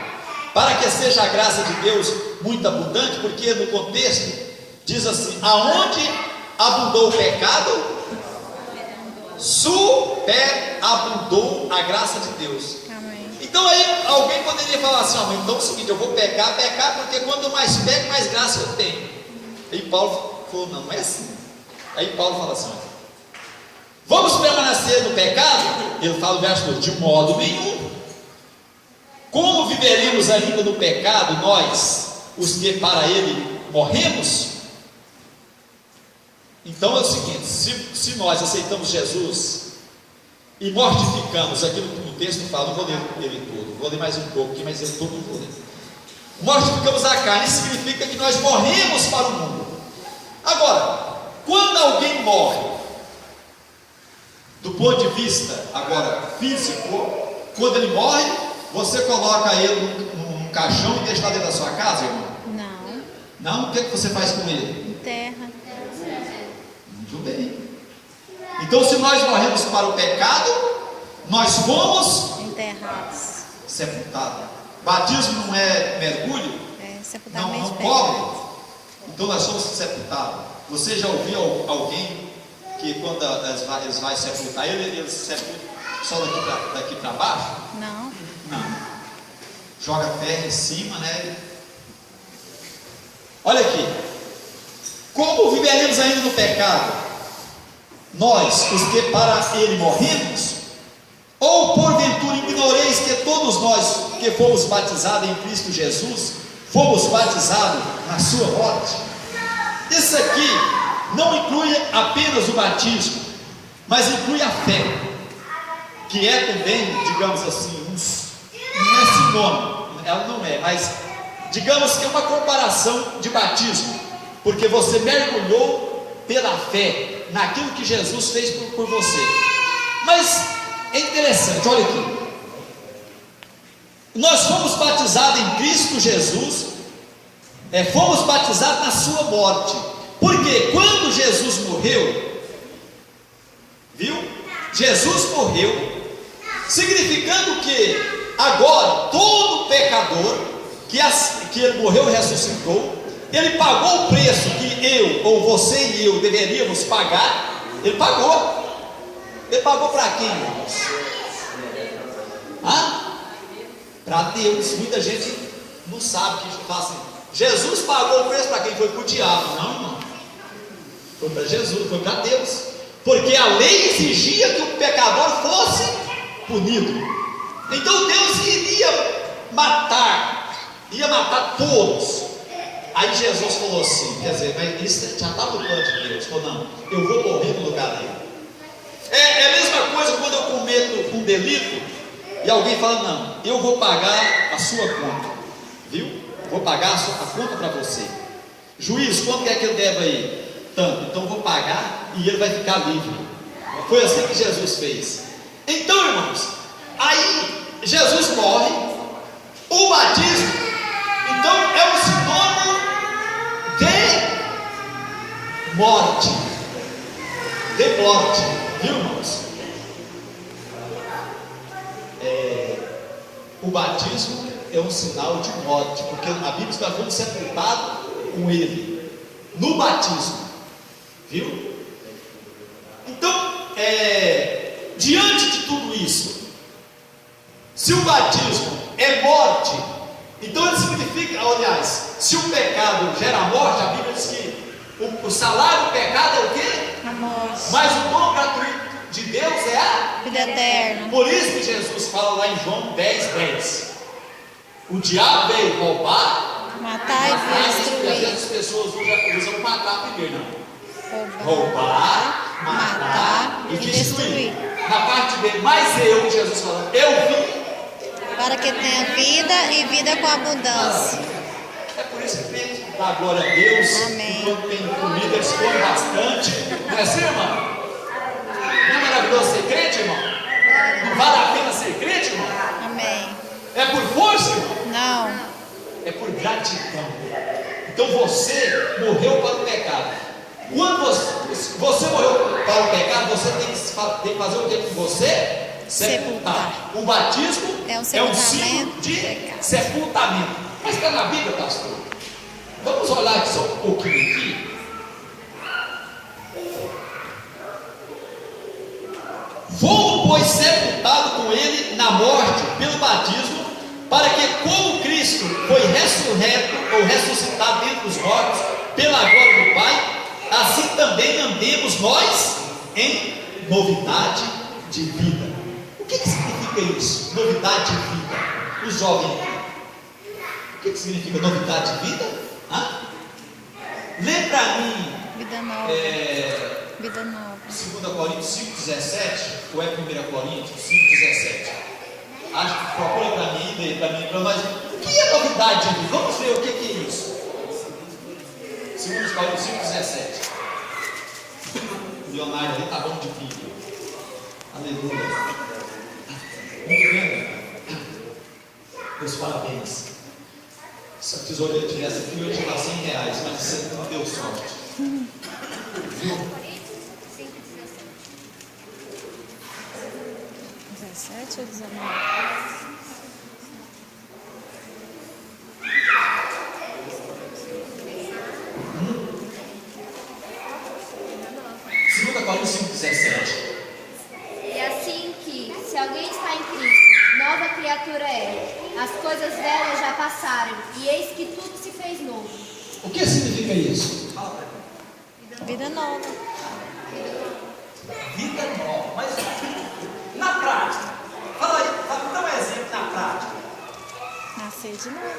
C: para que seja a graça de Deus muito abundante? Porque no contexto diz assim: aonde abundou o pecado, superabundou a graça de Deus.
B: Amém.
C: Então aí alguém poderia falar assim: ó, então é o seguinte, eu vou pecar, porque quanto mais peco, mais graça eu tenho. Aí Paulo falou: não é assim. Aí Paulo fala assim: vamos permanecer no pecado? Ele fala o verso 2: de modo nenhum. Como viveremos ainda no pecado, nós, os que para ele morremos? Então é o seguinte: se nós aceitamos Jesus e mortificamos, aqui no texto fala, não vou ler ele todo, vou ler mais um pouco aqui, mas ele todo não vou ler. Mortificamos a carne, isso significa que nós morremos para o mundo. Agora, quando alguém morre, do ponto de vista agora físico, quando ele morre, você coloca ele num caixão e deixa lá dentro da sua casa, irmão?
B: Não.
C: Não? O que você faz com ele?
B: Enterra.
C: Muito bem. Então, se nós morremos para o pecado, nós fomos
B: Enterrados.
C: sepultados. Batismo não é mergulho?
B: É, sepultamento.
C: Não cobre. Então nós somos sepultados. Você já ouviu alguém que quando eles vão sepultar ele, eles sepultam só daqui para baixo?
B: Não.
C: Não. Joga terra em cima, né? Olha aqui. Como viveremos ainda no pecado? Nós, os que para ele morremos? Ou porventura ignoreis que todos nós que fomos batizados em Cristo Jesus, fomos batizados na sua morte? Isso aqui não inclui apenas o batismo, mas inclui a fé, que é também, digamos assim, não é sinônimo, ela não é, mas digamos que é uma comparação de batismo, porque você mergulhou pela fé naquilo que Jesus fez por você. Mas é interessante, olha aqui, nós fomos batizados em Cristo Jesus, fomos batizados na sua morte, porque quando Jesus morreu, viu? Jesus morreu, significando que agora todo pecador que ele morreu e ressuscitou, ele pagou o preço que eu, ou você e eu deveríamos pagar. Ele pagou. Ele pagou para quem, irmãos? Para Deus. Muita gente não sabe que fala assim: Jesus pagou o preço para quem? Foi para o diabo. Não, irmão. Foi para Jesus, foi para Deus. Porque a lei exigia que o pecador fosse punido. Então Deus iria matar todos. Aí Jesus falou assim, quer dizer, mas isso já estava no plano de Deus. Falou: não, eu vou morrer no lugar dele. É a mesma coisa quando eu cometo um delito e alguém fala: não, eu vou pagar a sua conta, viu? Vou pagar a conta para você. Juiz, quanto é que ele deve aí? Tanto. Então eu vou pagar e ele vai ficar livre. Foi assim que Jesus fez. Então, irmãos, aí Jesus morre, o batismo, então é um sinônimo de morte. De morte, viu, irmãos? O batismo é um sinal de morte, porque a Bíblia está falando sepultado com ele no batismo, viu? Então, diante de tudo isso, se o batismo é morte, então ele significa, aliás, se o pecado gera morte, a Bíblia diz que o salário do pecado é o quê?
B: A morte.
C: Mas o dom gratuito de Deus é a
B: vida eterna.
C: Por isso que Jesus fala lá em João 10:10: o diabo veio roubar,
B: matar e destruir.
C: Às vezes as pessoas usam matar primeiro, não. Roubar, matar e destruir. Na parte B, mas Jesus falando, eu vim
B: para que tenha vida e vida com abundância.
C: É por isso que tem que dar glória a Deus.
B: Amém.
C: Enquanto tem comida, eles comem bastante. Não é assim, irmão? Não é maravilhoso ser crente, irmão? Não vale a pena ser crente, irmão?
B: Amém.
C: É por força, irmão?
B: Não.
C: É por gratidão. Então você morreu para o pecado. Quando você morreu para o pecado, você tem que fazer o que com você? Sepultar. O batismo é um símbolo de sepultamento. Mas está na Bíblia, pastor? Vamos olhar aqui só um pouquinho aqui. Fomos, pois, sepultados com ele na morte pelo batismo, para que, como Cristo foi ressurreto ou ressuscitado dentre os mortos pela glória do Pai, assim também andemos nós em novidade de vida. O que significa isso? Novidade de vida. Os jovens aqui. O que significa novidade de vida? Lê para mim.
B: Vida nova. Vida nova.
C: 2 Coríntios 5,17 ou é 1 Coríntios 5,17? Acho que procura para mim, lê para mim, para nós. O que é novidade de vida? Vamos ver o que é isso. 2 Coríntios 5,17. Leonardo ali está bom de Bíblia. Aleluia. Muito bem. Meus parabéns. Se a tesoureira tivesse aqui, eu ia tirar R$100, mas você não deu sorte. Viu?
B: 17 ou 19?
C: Coríntios 5,17.
D: E assim que, se alguém está em Cristo, nova criatura é. As coisas velhas já passaram, e eis que tudo se fez novo.
C: O que significa isso?
B: Vida nova.
C: Vida nova. Mas na prática, fala aí, dá um exemplo na prática.
B: Nascer de novo.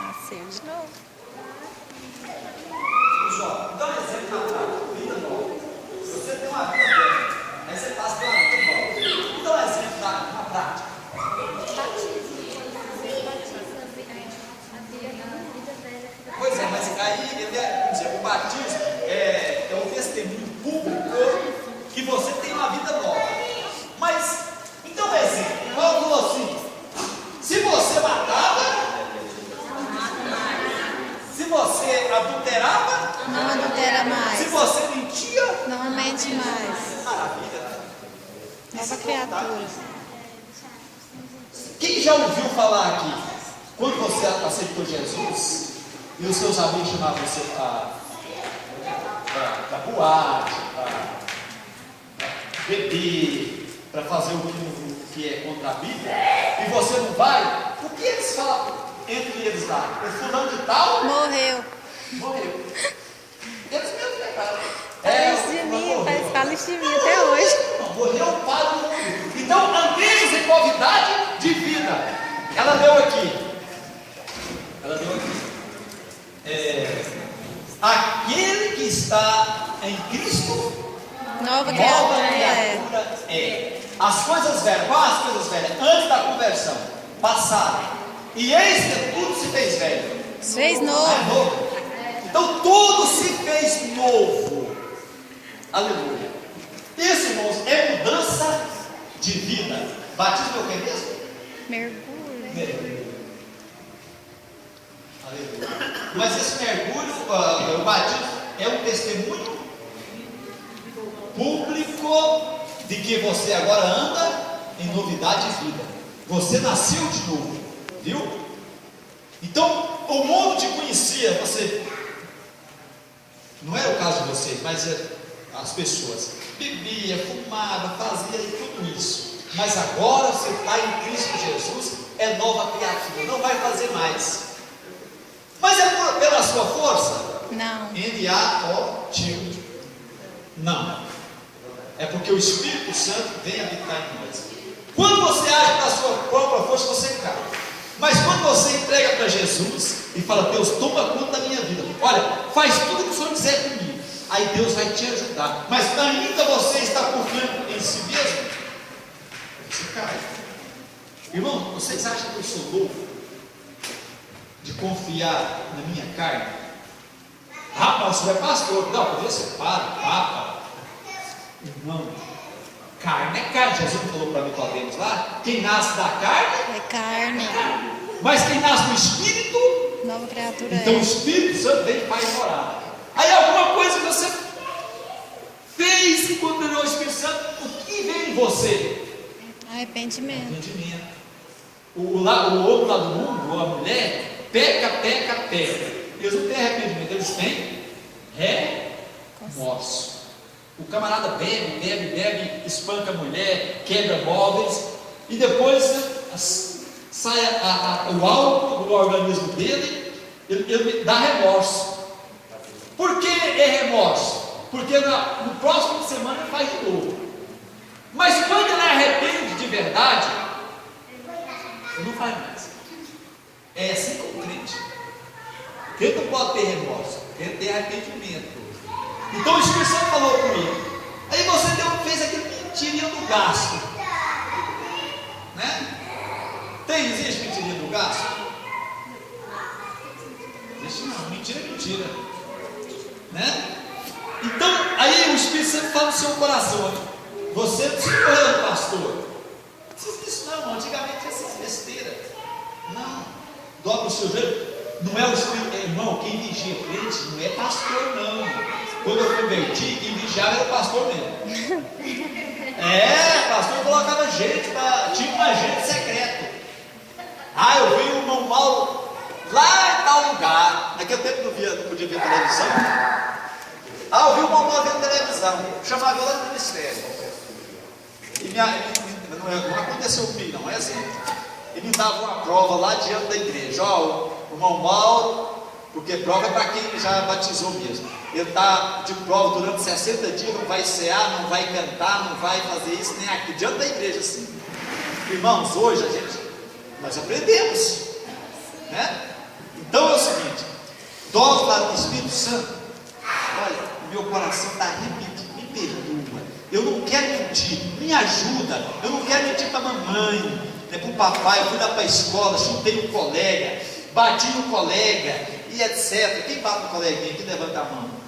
B: Nascer de novo.
C: João, dá um exemplo na prática. Vida nova. Se você tem uma vida velha, aí você passa pela vida nova. Dá um exemplo na prática. Pois é, mas aí o batismo é um testemunho público que você tem uma vida nova. Mas, então, exemplo, Paulo falou assim: se você matava, se você adulterava,
B: não adultera mais.
C: se você mentia,
B: não mente mais.
C: Maravilha.
B: Nova criatura.
C: Quem já ouviu falar aqui, quando você aceitou Jesus e os seus amigos chamavam você para boate, para beber, para fazer o que é contra a Bíblia, e você não vai, o que eles falam entre eles lá? O fulano de tal
B: morreu.
C: Eles mesmos pegaram.
B: Fala isso de mim até hoje.
C: Morreu o padre do mundo. Então andemos em novidade de vida. Ela deu aqui. Aquele que está em Cristo,
B: nova criatura
C: é. As coisas velhas, quais as coisas velhas? Antes da conversão, passaram. E eis que tudo se fez velho.
B: Se fez novo.
C: Então tudo se fez novo. Aleluia. Isso, irmãos, é mudança de vida. Batismo é o que mesmo?
B: Mergulho.
C: Aleluia. Mas esse mergulho, o batismo, é um testemunho público de que você agora anda em novidade de vida. Você nasceu de novo, viu? Então, o mundo te conhecia, você. Não era o caso de vocês, mas as pessoas bebia, fumava, fazia tudo isso. Mas agora você está em Cristo Jesus, é nova criatura, não vai fazer mais. Mas é pela sua força?
B: Não.
C: N-A-O-T. Não. É porque o Espírito Santo vem habitar em nós. Quando você age pela sua própria força, você cai. Mas quando você entrega para Jesus e fala: Deus, toma conta da minha vida, olha, faz tudo o que o Senhor quiser comigo, aí Deus vai te ajudar. Mas ainda você está confiando em si mesmo, você cai. Irmão, vocês acham que eu sou louco de confiar na minha carne? Rapaz, você é pastor. Não, poderia ser padre, papa. Irmão, carne é carne. Jesus falou para Nicodemos lá: quem nasce da carne
B: é carne.
C: Mas quem nasce do Espírito,
B: nova criatura
C: então
B: é.
C: o Espírito Santo vem para morar. Aí alguma coisa que você fez que condenou o Espírito Santo, o que vem em você?
B: Arrependimento.
C: Arrependimento. O outro lado do mundo, ou a mulher, peca. Eles não têm arrependimento, eles têm remorso. O camarada bebe, espanca a mulher, quebra móveis, e depois sai o álcool do organismo dele, ele dá remorso. Por que é remorso? Porque no próximo de semana ele faz de novo. Mas quando ele arrepende de verdade, ele não faz mais. É assim como o crente. O crente não pode ter remorso, o crente tem arrependimento. Então o Espírito Santo falou comigo. Aí você fez aquele mentirinha do gasto, né? Existe mentirinha do gasto? Existe não, mentira é mentira, né? Então aí o Espírito Santo fala no seu coração: você não se correu do pastor, não precisa disso não, antigamente essas besteiras, não, dobra o seu joelho. Não é o Espírito, irmão, quem vigia crente não é pastor não. Quando eu converti, quem vigiava era o pastor mesmo. O pastor colocava gente, tinha um agente secreto. Eu vi o irmão Mauro lá em tal lugar. Naquele tempo não podia ver televisão. Eu vi o irmão Mauro vendo televisão, chamava eu lá no ministério. E não aconteceu comigo, não é assim. E me dava uma prova lá diante da igreja. O irmão Mauro, porque prova é para quem já batizou mesmo. Ele está de prova durante 60 dias, não vai cear, não vai cantar, não vai fazer isso, nem aqui, diante da igreja assim. Irmãos, hoje nós aprendemos, né? Então é o seguinte: dogma do Espírito Santo. Olha, o meu coração está arrependido, me perdoa, eu não quero mentir, me ajuda, eu não quero mentir para a mamãe, para o papai. Eu fui lá para a escola, chutei um colega, bati no colega e etc. Quem bate no coleguinha aqui, levanta a mão.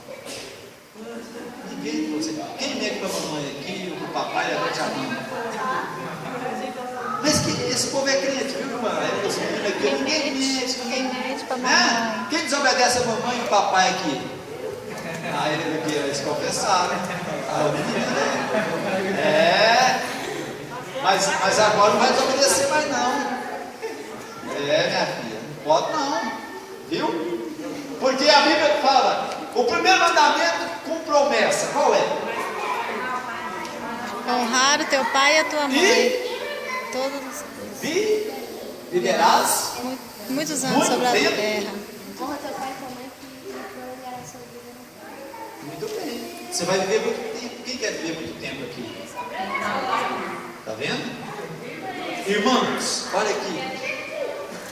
C: Ninguém de você. Quem mete para a mamãe aqui, para o papai, levante a mão. Mas esse povo é crente, viu, irmã? Ninguém mete
B: para a mamãe.
C: Quem desobedece a mamãe e o papai aqui? Eles confessaram. Mas agora não vai desobedecer mais não. Minha filha, não pode não. Viu? Porque a Bíblia fala, o primeiro mandamento com promessa, qual é?
B: Honrar o teu pai e a tua mãe. Todas as coisas.
C: Viverás
B: muitos anos sobre a terra.
D: Honra teu pai e tua mãe que prolongará a sua vida.
C: Muito bem. Você vai viver muito tempo. Quem quer viver muito tempo aqui? Está vendo? Irmãos, olha aqui.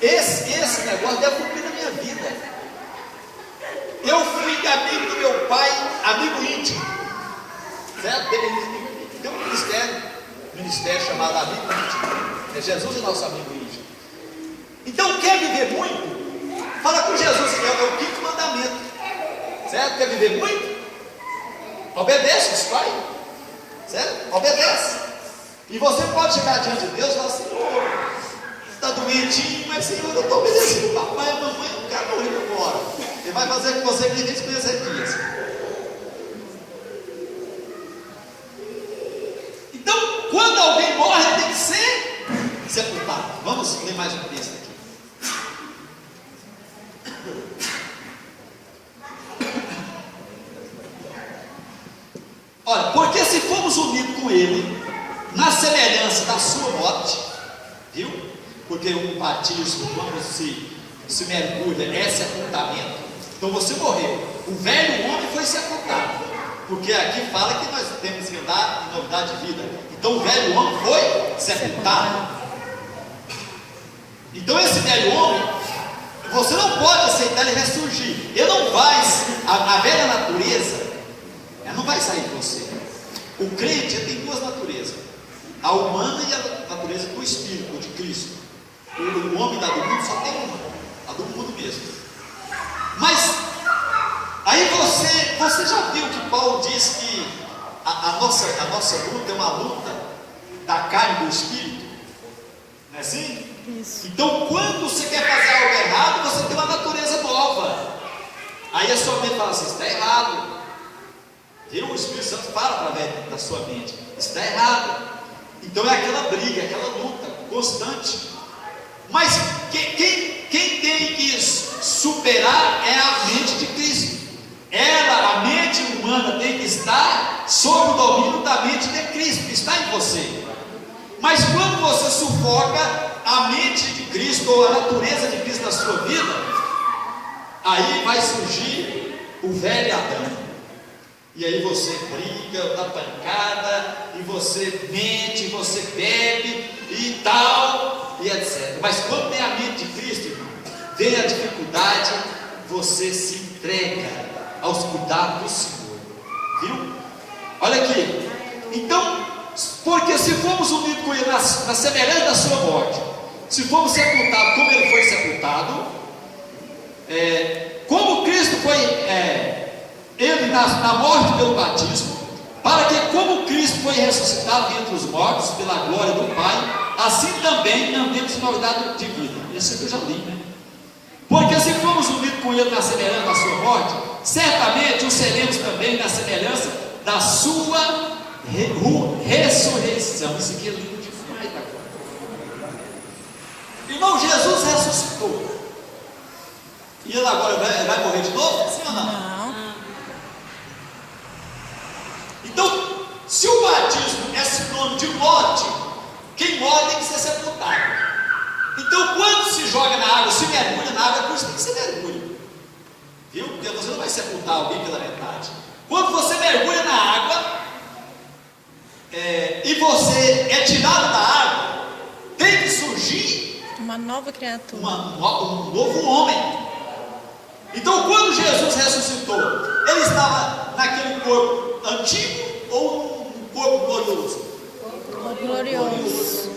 C: Esse negócio deve cumprir na minha vida. Eu fui amigo do meu pai, amigo íntimo. Certo? Tem um ministério chamado amigo íntimo. Jesus é nosso amigo íntimo. Então, quer viver muito? Fala com Jesus, que é o 5º mandamento. Certo? Quer viver muito? Obedece os pais. Certo? Obedece. E você pode chegar diante de Deus e falar assim: está doentinho, mas Senhor, eu estou obedecendo o papai e a mamãe, eu não quero morrer agora. Ele vai fazer com você que diz com Ezequias. Então, quando alguém morre, ele tem que ser sepultado. Vamos ler mais um texto aqui. Olha, porque se formos unidos com ele na semelhança da sua morte, viu? Porque o batismo, quando se mergulha, é sepultamento. Então você morreu. O velho homem foi sepultado, porque aqui fala que nós temos que andar em novidade de vida. Então o velho homem foi sepultado. Então esse velho homem, você não pode aceitar ele ressurgir. Ele não vai, a velha natureza, ela não vai sair de você. O crente tem duas naturezas: a humana e a natureza do Espírito, de Cristo. O homem da do mundo só tem uma, a do mundo mesmo. Mas aí você já viu que Paulo diz que a nossa luta é uma luta da carne e do Espírito? Não é assim?
B: Isso.
C: Então, quando você quer fazer algo errado, você tem uma natureza nova. Aí a sua mente fala assim: está errado. Viu? O Espírito Santo fala através da sua mente: está errado. Então é aquela briga, aquela luta constante. Mas quem tem que superar é a mente de Cristo. A mente humana tem que estar sob o domínio da mente de Cristo, que está em você. Mas quando você sufoca a mente de Cristo, ou a natureza de Cristo na sua vida, aí vai surgir o velho Adão. E aí você briga, dá pancada, e você mente, você bebe, e tal, e etc. Mas quando tem a mente de Cristo, irmão, vem a dificuldade, você se entrega aos cuidados do Senhor. Viu? Olha aqui. Então, porque se formos unidos com Ele na semelhança da sua morte, se formos sepultados como Ele foi sepultado, como Cristo foi Ele na morte pelo batismo, para que como Cristo foi ressuscitado entre os mortos pela glória do Pai, assim também andemos em novidade de vida. Isso aqui eu já li, né? Porque se formos unidos com Ele na semelhança da sua morte, certamente o seremos também na semelhança da sua ressurreição. Isso aqui é lindo demais da conta. Irmão, Jesus ressuscitou. E Ele agora vai morrer de novo? Sim ou não?
B: Não.
C: Então, se o batismo é sinônimo de morte, quem morre tem que ser sepultado. Então, quando se joga na água, se mergulha na água, por isso tem que ser mergulho. Viu? Porque você não vai sepultar alguém pela metade. Quando você mergulha na água, e você é tirado da água, tem que surgir
B: Uma nova criatura.
C: um novo homem. Então, quando Jesus ressuscitou, Ele estava naquele corpo antigo ou num corpo glorioso?
B: Glorioso.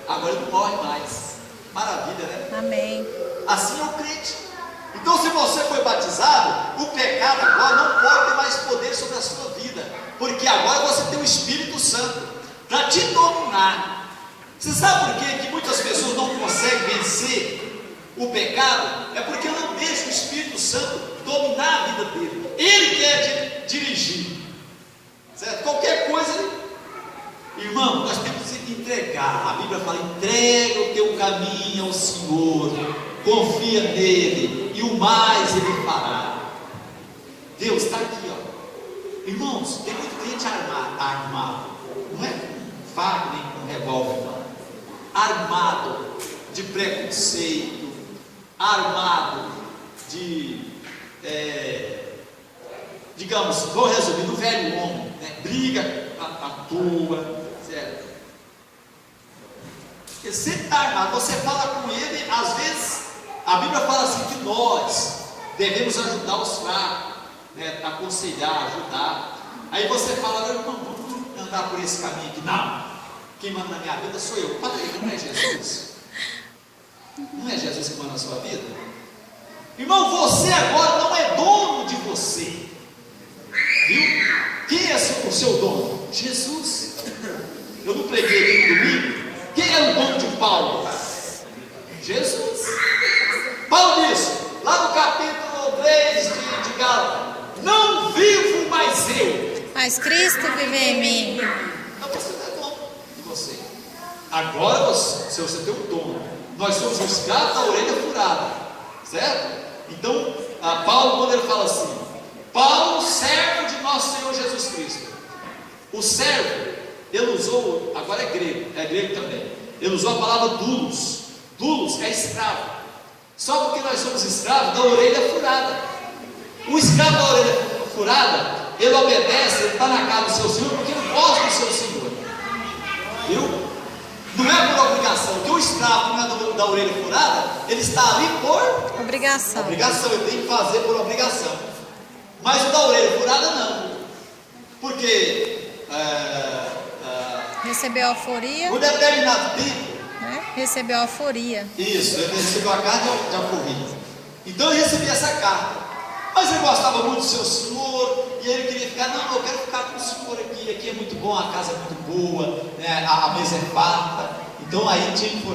C: Agora Ele não morre mais. Maravilha, né?
B: Amém.
C: Assim é o crente. Então, se você foi batizado, o pecado agora não pode ter mais poder sobre a sua vida, porque agora você tem o Espírito Santo para te dominar. Você sabe por quê que muitas pessoas não conseguem vencer o pecado? É porque não deixa o Espírito Santo dominar a vida dele. Ele quer dirigir, certo? Qualquer coisa. Irmão, nós temos que entregar. A Bíblia fala: entrega o teu caminho ao Senhor, confia nele, e o mais Ele fará. Deus está aqui, ó. Irmãos, tem muito crente armado, não é com faca nem com revólver, não. Armado de preconceito, armado de, digamos, vou resumir, do velho homem, né? Briga à toa, certo? Ele sempre está armado. Você fala com ele, às vezes, a Bíblia fala assim que nós devemos ajudar os fracos, né? Aconselhar, ajudar. Aí você fala: irmão, vamos andar por esse caminho aqui. Não, quem manda na minha vida sou eu. Fala aí, não é Jesus? Não é Jesus que manda na sua vida? Irmão, você agora não é dono de você. Viu? Quem é o seu dono? Jesus. Eu não preguei aqui no domingo. Quem é o dono de Paulo? Jesus. Paulo disse, lá no capítulo 3 de Gálatas: não vivo mais eu,
B: Mas Cristo vive em mim.
C: Então você não é dono de você. Agora você tem um dono. Nós somos os escravos da orelha furada, certo? Então, Paulo, quando ele fala assim: Paulo, servo de nosso Senhor Jesus Cristo. O servo, ele usou, agora é grego também. Ele usou a palavra doulos. Doulos é escravo. Só porque nós somos escravos da orelha furada. O escravo da orelha furada, ele obedece, ele está na casa do seu senhor porque ele gosta do seu senhor. Viu? Não é por obrigação, porque o escravo não é da orelha furada, ele está ali por
B: Obrigação.
C: ele tem que fazer por obrigação. Mas o da orelha furada não, porque
B: Recebeu alforria.
C: por determinado tempo,
B: Né? Recebeu alforria.
C: isso, ele recebeu a carta de alforria. Então ele recebia essa carta, mas ele gostava muito do seu senhor, e ele queria ficar: não, eu quero ficar com o senhor aqui é muito bom, a casa é muito boa, né? A mesa é farta. Então aí tinha